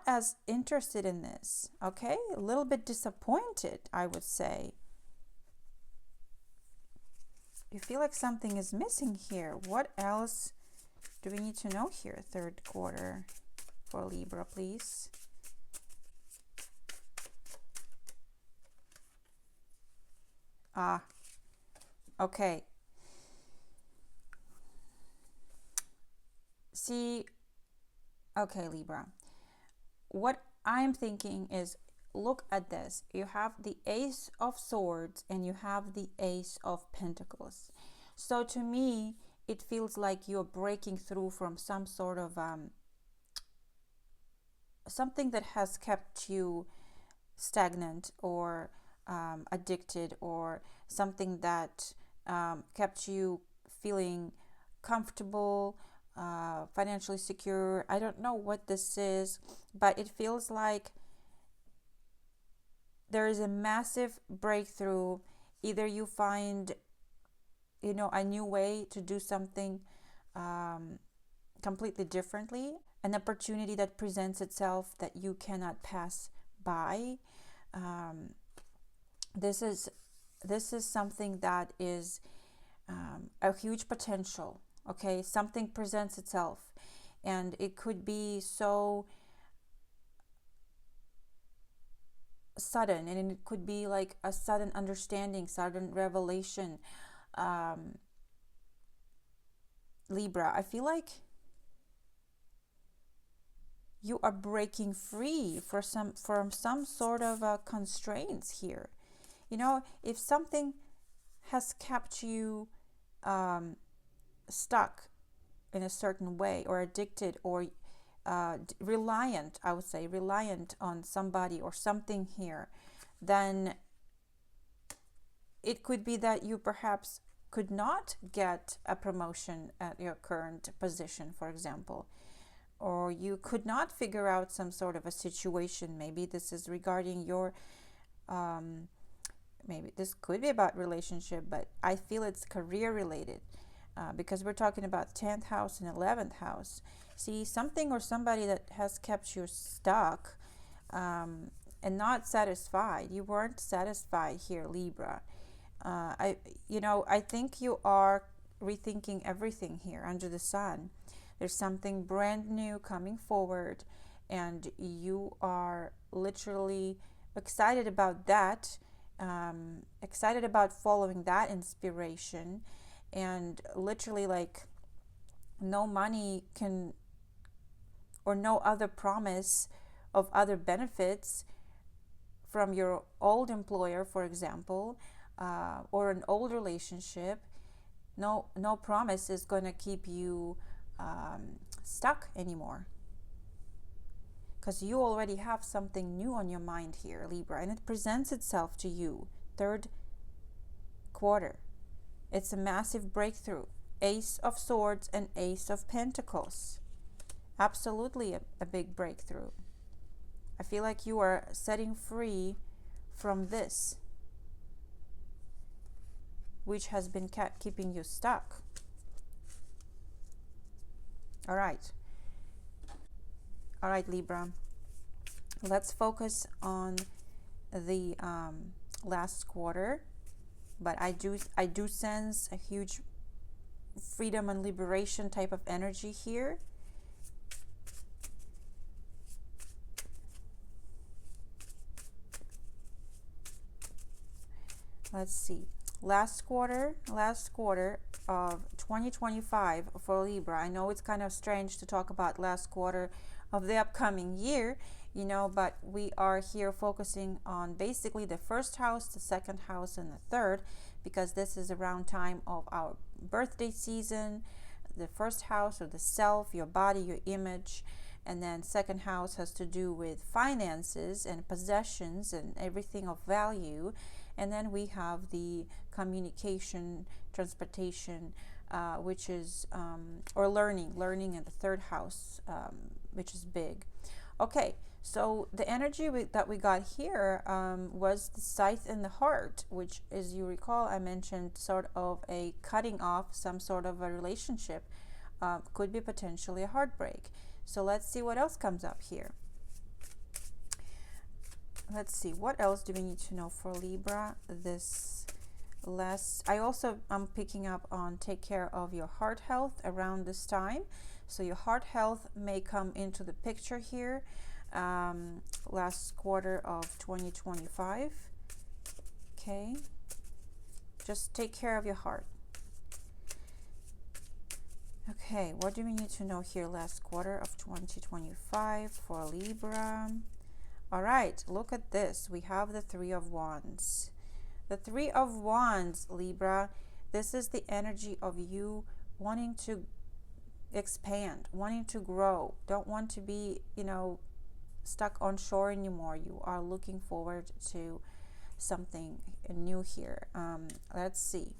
Speaker 1: as interested in this, okay? A little bit disappointed, I would say. You feel like something is missing here. What else do we need to know here? Third quarter for Libra, please. Okay. See, okay, Libra. What I'm thinking is, look at this. You have the Ace of Swords and you have the Ace of Pentacles. So to me, it feels like you're breaking through from some sort of something that has kept you stagnant or addicted, or something that kept you feeling comfortable, financially secure. I don't know what this is, but it feels like there is a massive breakthrough. Either you find, a new way to do something completely differently, an opportunity that presents itself that you cannot pass by. This is something that is a huge potential. Okay, something presents itself, and it could be so sudden, and it could be like a sudden understanding, sudden revelation. Libra, I feel like you are breaking free from some sort of constraints here. If something has kept you stuck in a certain way, or addicted, or reliant, I would say, reliant on somebody or something here, then it could be that you perhaps could not get a promotion at your current position, for example, or you could not figure out some sort of a situation. Maybe this is regarding your maybe this could be about relationship, but I feel it's career related, because we're talking about 10th house and 11th house. See, something or somebody that has kept you stuck and not satisfied. You weren't satisfied here, Libra. I think you are rethinking everything here under the sun. There's something brand new coming forward, and you are literally excited about that, excited about following that inspiration, and literally, like, no money can, or no other promise of other benefits from your old employer, for example, or an old relationship. No promise is going to keep you stuck anymore, because you already have something new on your mind here, Libra, and it presents itself to you. Third quarter, it's a massive breakthrough. Ace of Swords and Ace of Pentacles. Absolutely a big breakthrough. I feel like you are setting free from this, which has been keeping you stuck. All right, Libra. Let's focus on the last quarter, but I do sense a huge freedom and liberation type of energy here. Let's see. Last quarter of 2025 for Libra. I know it's kind of strange to talk about last quarter of the upcoming year, but we are here focusing on basically the first house, the second house, and the third, because this is around time of our birthday season. The first house, or the self, your body, your image, and then second house has to do with finances and possessions and everything of value. And then we have the communication, transportation, which is, or learning in the third house, which is big. Okay, So the energy that we got here was the scythe in the heart, which, as you recall, I mentioned sort of a cutting off some sort of a relationship. Could be potentially a heartbreak. So let's see what else comes up here. Let's see, what else do we need to know for Libra this less? I'm picking up on take care of your heart health around this time. So your heart health may come into the picture here last quarter of 2025. Okay, just take care of your heart. Okay, what do we need to know here last quarter of 2025 for Libra? All right, look at this. We have the Three of Wands. The Three of Wands, Libra, this is the energy of you wanting to expand, wanting to grow, don't want to be, stuck on shore anymore. You are looking forward to something new here. Let's see.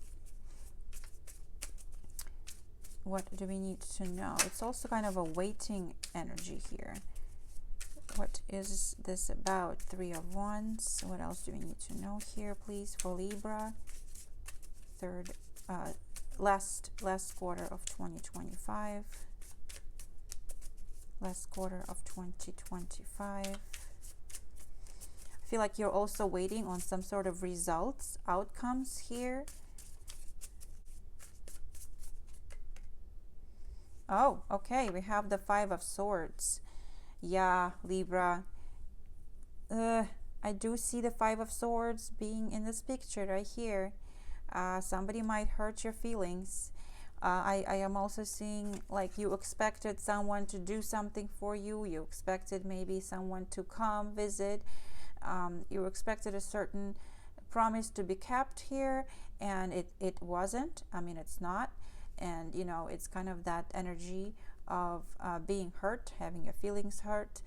Speaker 1: What do we need to know? It's also kind of a waiting energy here. What is this about? Three of Wands. What else do we need to know here, please, for Libra? Last quarter of 2025. Last quarter of 2025. I feel like you're also waiting on some sort of results, outcomes here. Oh, okay, we have the Five of Swords. Yeah, Libra. I do see the Five of Swords being in this picture right here. Somebody might hurt your feelings. I am also seeing like you expected someone to do something for you. You expected maybe someone to come visit. You expected a certain promise to be kept here, and it wasn't. I mean, it's not. And, it's kind of that energy of being hurt, having your feelings hurt.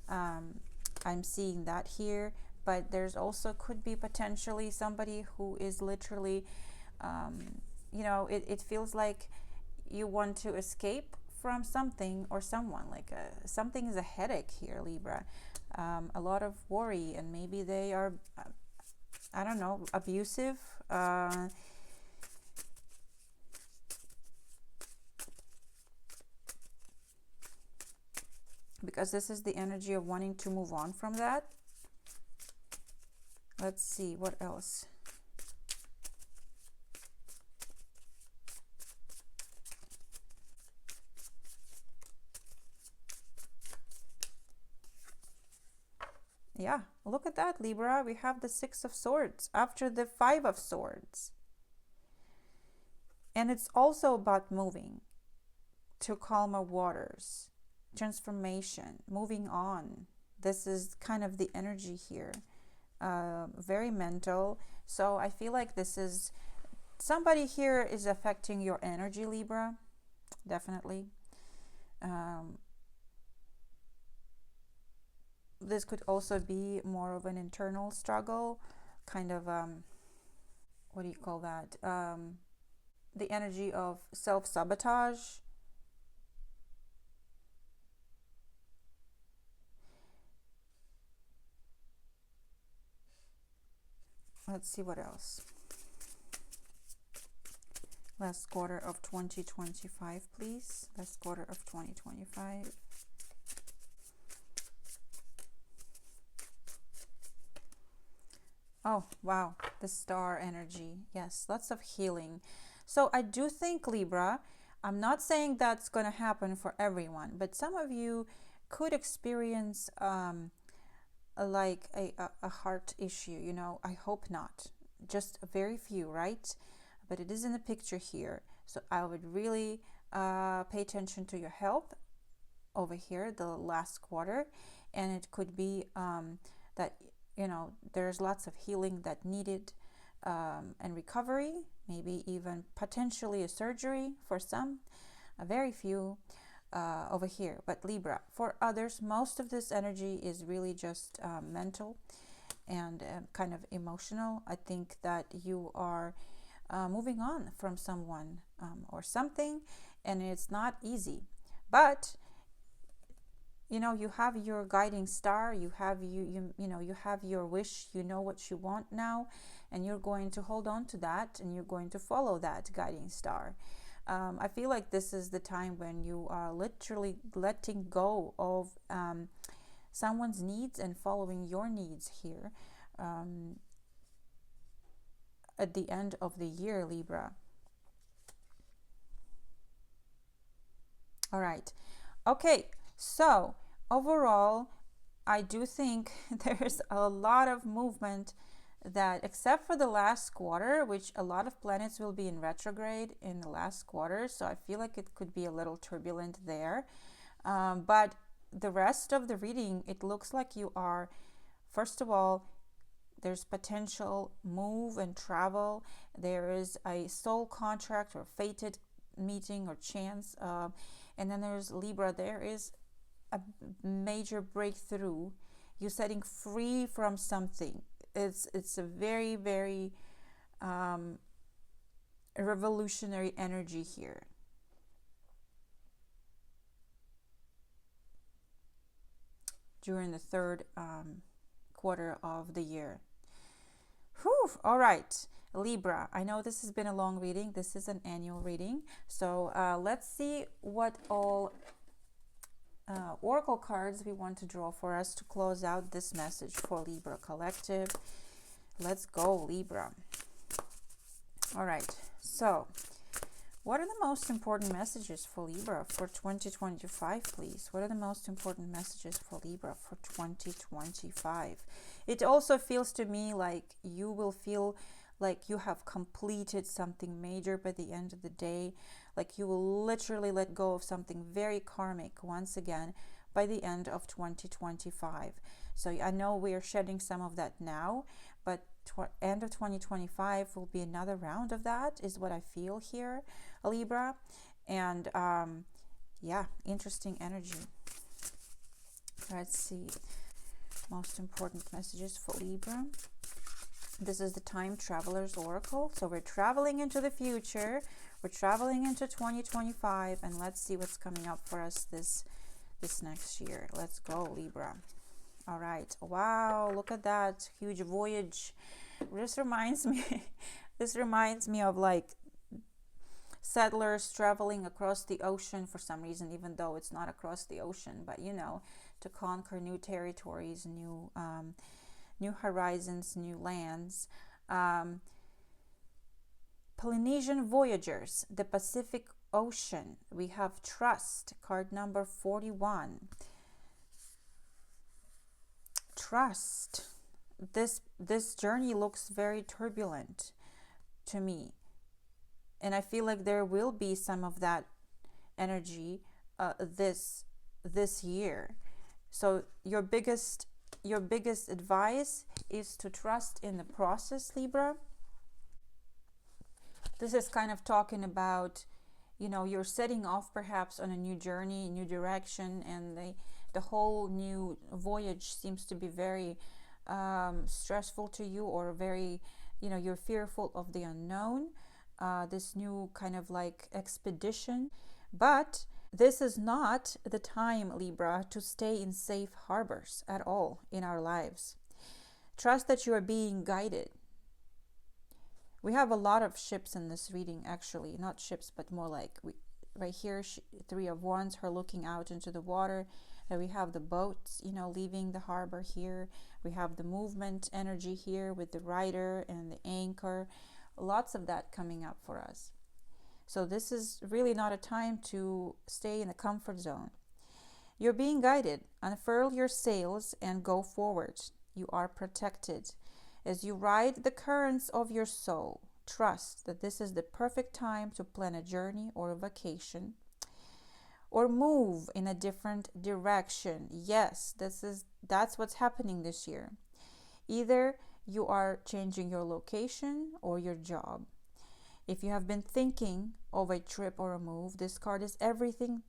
Speaker 1: I'm seeing that here, but there's also could be potentially somebody who is literally, it feels like you want to escape from something or someone, like something is a headache here, Libra. A lot of worry, and maybe they are, I don't know, abusive. Because this is the energy of wanting to move on from that. Let's see, what else? Yeah, look at that, Libra. We have the Six of Swords after the Five of Swords. And it's also about moving to calmer waters. Transformation, moving on. This is kind of the energy here. Very mental. So I feel like this is somebody here is affecting your energy, Libra. Definitely. This could also be more of an internal struggle, kind of what do you call that? The energy of self-sabotage. Let's see what else. Last quarter of 2025, please. Last quarter of 2025. Oh, wow. The star energy. Yes, lots of healing. So I do think, Libra, I'm not saying that's going to happen for everyone, but some of you could experience like a heart issue, I hope not. Just a very few, right? But it is in the picture here. So I would really pay attention to your health over here, the last quarter. And it could be that, there's lots of healing that needed and recovery, maybe even potentially a surgery for some, a very few. Over here, but Libra, for others, most of this energy is really just mental and kind of emotional. I think that you are moving on from someone or something, and it's not easy, but you know, you have your guiding star, you have you have your wish, you know what you want now, and you're going to hold on to that, and you're going to follow that guiding star. I feel like this is the time when you are literally letting go of someone's needs and following your needs here, at the end of the year, Libra. All right. Okay. So overall, I do think there's a lot of movement, that except for the last quarter, which a lot of planets will be in retrograde in the last quarter. So I feel like it could be a little turbulent there. But the rest of the reading, it looks like you are, first of all, there's potential move and travel. There is a soul contract or fated meeting or chance. And then there's Libra. There is a major breakthrough. You're setting free from something. It's a very, very revolutionary energy here. During the third quarter of the year. Whew, all right, Libra. I know this has been a long reading. This is an annual reading. So let's see what all oracle cards we want to draw for us to close out this message for Libra Collective. Let's go, Libra. All right, so what are the most important messages for Libra for 2025, please? What are the most important messages for Libra for 2025? It also feels to me like you will feel like you have completed something major by the end of the day. Like you will literally let go of something very karmic once again by the end of 2025. So I know we are shedding some of that now, but end of 2025 will be another round of that, is what I feel here, Libra. And yeah, interesting energy. Let's see. Most important messages for Libra. This is the Time Traveler's Oracle. So we're traveling into the future. We're traveling into 2025, and let's see what's coming up for us this next year. Let's go, Libra. All right. Wow, look at that huge voyage. This reminds me of like settlers traveling across the ocean for some reason, even though it's not across the ocean, but you know, to conquer new territories, new horizons, new lands. Polynesian voyagers, the Pacific Ocean. We have Trust, card number 41. Trust. This journey looks very turbulent to me, and I feel like there will be some of that energy this year. So your biggest advice is to trust in the process, Libra. This is kind of talking about, you know, you're setting off perhaps on a new journey, new direction, and the whole new voyage seems to be very stressful to you, or very, you know, you're fearful of the unknown, this new kind of like expedition. But this is not the time, Libra, to stay in safe harbors at all in our lives. Trust that you are being guided. We have a lot of ships in this reading, actually. Not ships, but more like, right here, Three of Wands, her looking out into the water. And we have the boats, you know, leaving the harbor here. We have the movement energy here with the rider and the anchor. Lots of that coming up for us. So this is really not a time to stay in the comfort zone. You're being guided. Unfurl your sails and go forward. You are protected. As you ride the currents of your soul, trust that this is the perfect time to plan a journey or a vacation, or move in a different direction. Yes, that's what's happening this year. Either you are changing your location or your job. If you have been thinking of a trip or a move, this card is everything.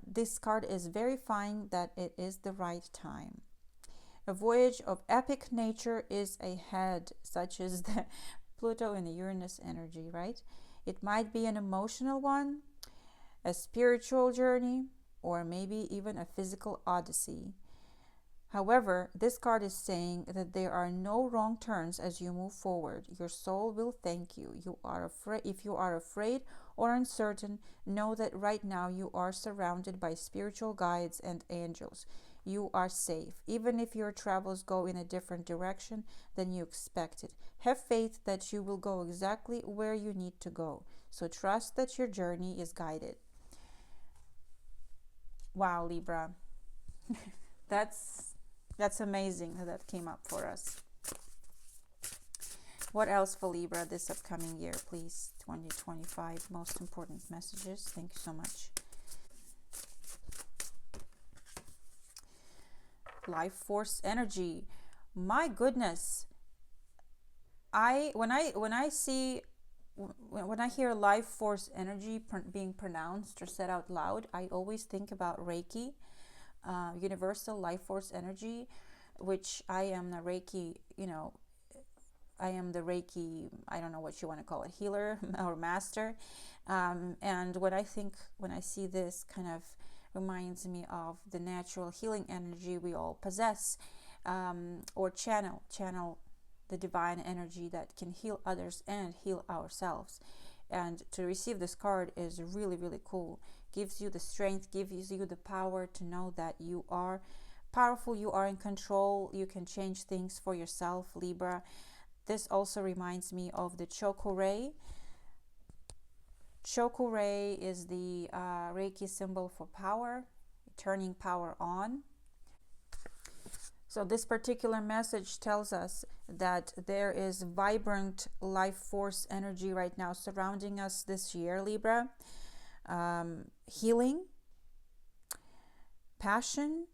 Speaker 1: This card is verifying that it is the right time. A voyage of epic nature is ahead, such as the Pluto and the Uranus energy, right? It might be an emotional one, a spiritual journey, or maybe even a physical odyssey. However, this card is saying that there are no wrong turns as you move forward. Your soul will thank you. If you are afraid or uncertain, know that right now you are surrounded by spiritual guides and angels. You are safe, even if your travels go in a different direction than you expected. Have faith that you will go exactly where you need to go. So trust that your journey is guided. Wow, Libra. That's amazing how that came up for us. What else for Libra this upcoming year, please? 2025, most important messages. Thank you so much. Life force energy. My goodness. When I hear life force energy being pronounced or said out loud, I always think about Reiki, universal life force energy, which I am the Reiki, I am the Reiki, I don't know what you want to call it, healer or master. And when I see this, kind of reminds me of the natural healing energy we all possess, or channel the divine energy that can heal others and heal ourselves. And to receive this card is really, really cool. Gives you the strength, gives you the power to know that you are powerful, you are in control, you can change things for yourself, Libra. This also reminds me of the Chokurei. Chokurei is the Reiki symbol for power, turning power on. So this particular message tells us that there is vibrant life force energy right now surrounding us this year, Libra. Healing, passion,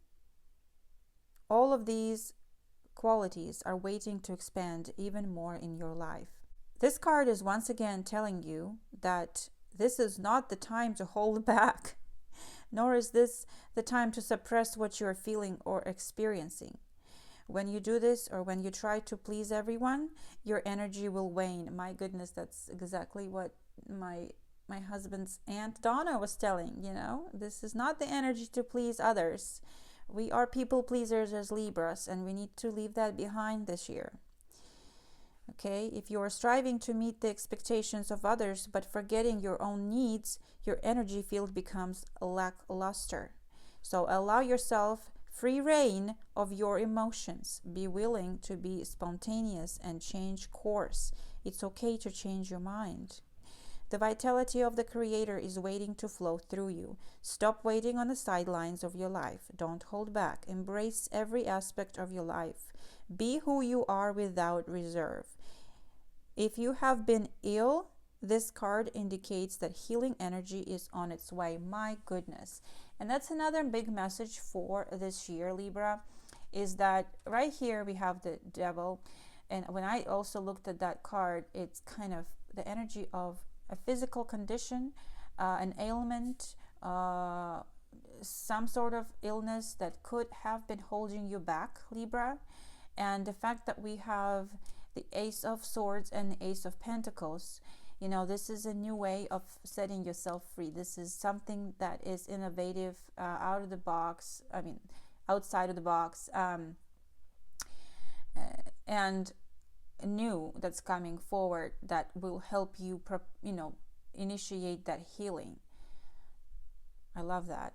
Speaker 1: all of these qualities are waiting to expand even more in your life. This card is once again telling you that this is not the time to hold back, nor is this the time to suppress what you are feeling or experiencing. When you do this, or when you try to please everyone, your energy will wane. My goodness, that's exactly what my husband's Aunt Donna was telling, This is not the energy to please others. We are people pleasers as Libras, and we need to leave that behind this year. Okay, if you are striving to meet the expectations of others but forgetting your own needs, your energy field becomes lackluster. So allow yourself free reign of your emotions. Be willing to be spontaneous and change course. It's okay to change your mind. The vitality of the Creator is waiting to flow through you. Stop waiting on the sidelines of your life. Don't hold back. Embrace every aspect of your life. Be who you are without reserve. If you have been ill, this card indicates that healing energy is on its way. My goodness. And that's another big message for this year, Libra, is that right here we have the Devil. And when I also looked at that card, it's kind of the energy of a physical condition, an ailment, some sort of illness that could have been holding you back, Libra. And the fact that we have the Ace of Swords and the Ace of Pentacles, this is a new way of setting yourself free. This is something that is innovative, outside of the box, and new that's coming forward that will help you, initiate that healing. I love that.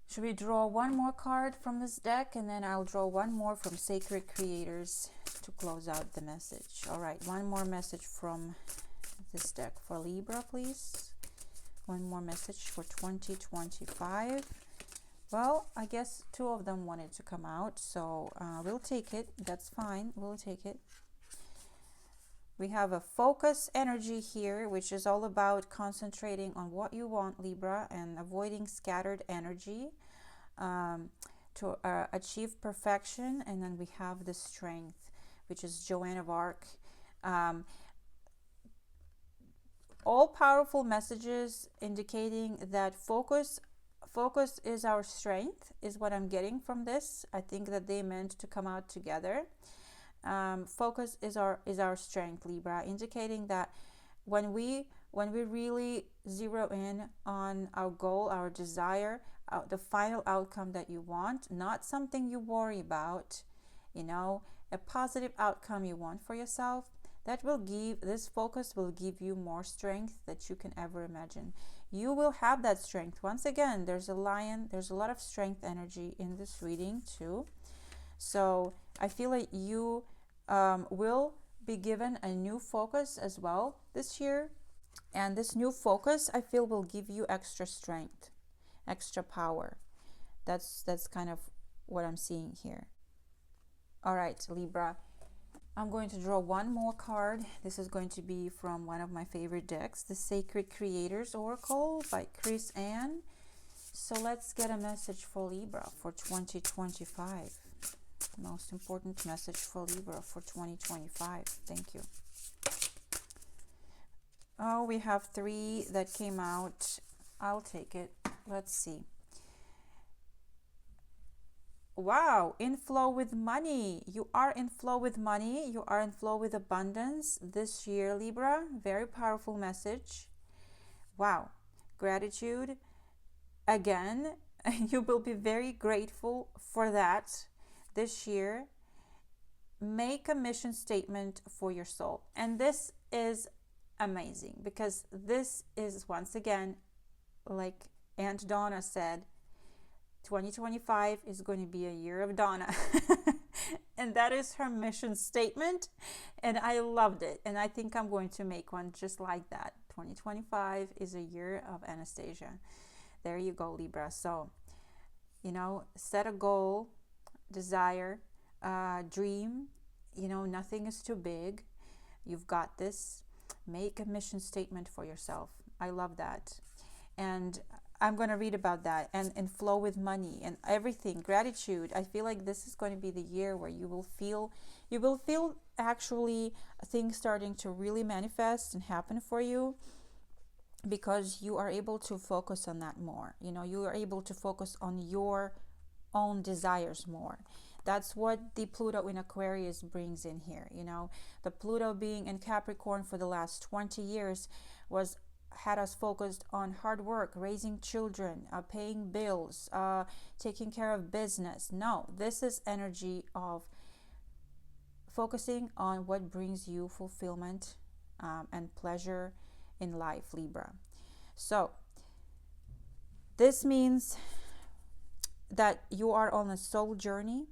Speaker 1: Should we draw one more card from this deck, and then I'll draw one more from Sacred Creators to close out the message. All right, one more message from this deck for Libra, please. One more message for 2025. Well, I guess two of them wanted to come out, so we'll take it. That's fine. We'll take it. We have a focus energy here, which is all about concentrating on what you want, Libra, and avoiding scattered energy to achieve perfection. And then we have the strength, which is Joan of Arc. All powerful messages indicating that focus is our strength, is what I'm getting from this. I think that they meant to come out together. Focus is our strength, Libra, indicating that when we really zero in on our goal, our desire, the final outcome that you want, not something you worry about, a positive outcome you want for yourself, this focus will give you more strength that you can ever imagine. You will have that strength. Once again, there's a lot of strength energy in this reading too. So I feel like you will be given a new focus as well this year. And this new focus, I feel, will give you extra strength, extra power. That's kind of what I'm seeing here. All right, Libra. I'm going to draw one more card. This is going to be from one of my favorite decks, the Sacred Creators Oracle by Chris Ann. So let's get a message for Libra for 2025. Most important message for Libra for 2025. Thank you. Oh, we have 3 that came out. I'll take it. Let's see. Wow, in flow with money. You are in flow with money. You are in flow with abundance this year, Libra. Very powerful message. Wow. Gratitude. Again, you will be very grateful for that this year. Make a mission statement for your soul. And this is amazing because this is, once again, like Aunt Donna said, 2025 is going to be a year of Donna. And that is her mission statement. And I loved it. And I think I'm going to make one just like that. 2025 is a year of Anastasia. There you go, Libra. So, set a goal, desire, dream. Nothing is too big. You've got this. Make a mission statement for yourself. I love that. And I'm going to read about that, and flow with money and everything. Gratitude. I feel like this is going to be the year where you will feel actually things starting to really manifest and happen for you, because you are able to focus on that more. You are able to focus on your own desires more. That's what the Pluto in Aquarius brings in here. The Pluto being in Capricorn for the last 20 years had us focused on hard work, raising children, paying bills, taking care of business. No, this is energy of focusing on what brings you fulfillment and pleasure in life, Libra. So this means that you are on a soul journey,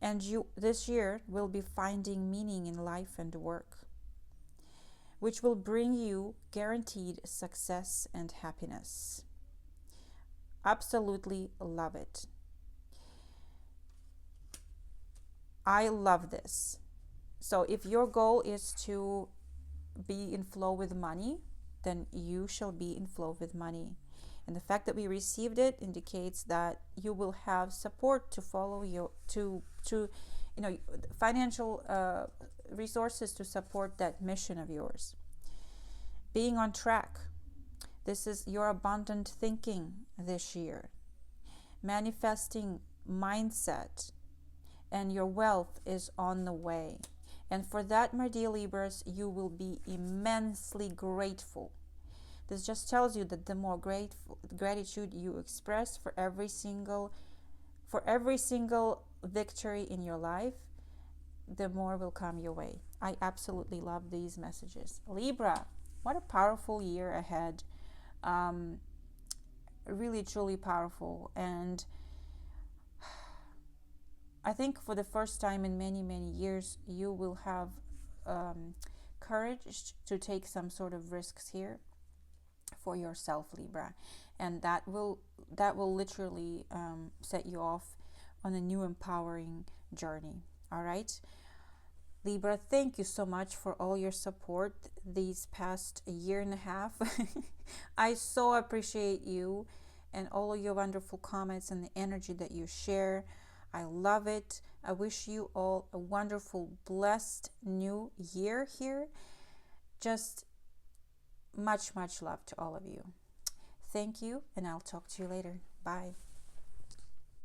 Speaker 1: and you this year will be finding meaning in life and work, which will bring you guaranteed success and happiness. Absolutely love it. I love this. So if your goal is to be in flow with money, then you shall be in flow with money. And the fact that we received it indicates that you will have support to follow you to financial resources to support that mission of yours. Being on track. This is your abundant thinking this year. Manifesting mindset. And your wealth is on the way. And for that, my dear Libras, you will be immensely grateful. This just tells you that the more gratitude you express for every single victory in your life, the more will come your way. I absolutely love these messages. Libra, what a powerful year ahead. Really, truly powerful. And I think for the first time in many, many years, you will have courage to take some sort of risks here for yourself, Libra. And that will literally set you off on a new empowering journey. All right, Libra, thank you so much for all your support these past year and a half. I so appreciate you and all of your wonderful comments and the energy that you share. I love it. I wish you all a wonderful, blessed new year here. Just much, much love to all of you. Thank you, and I'll talk to you later. Bye.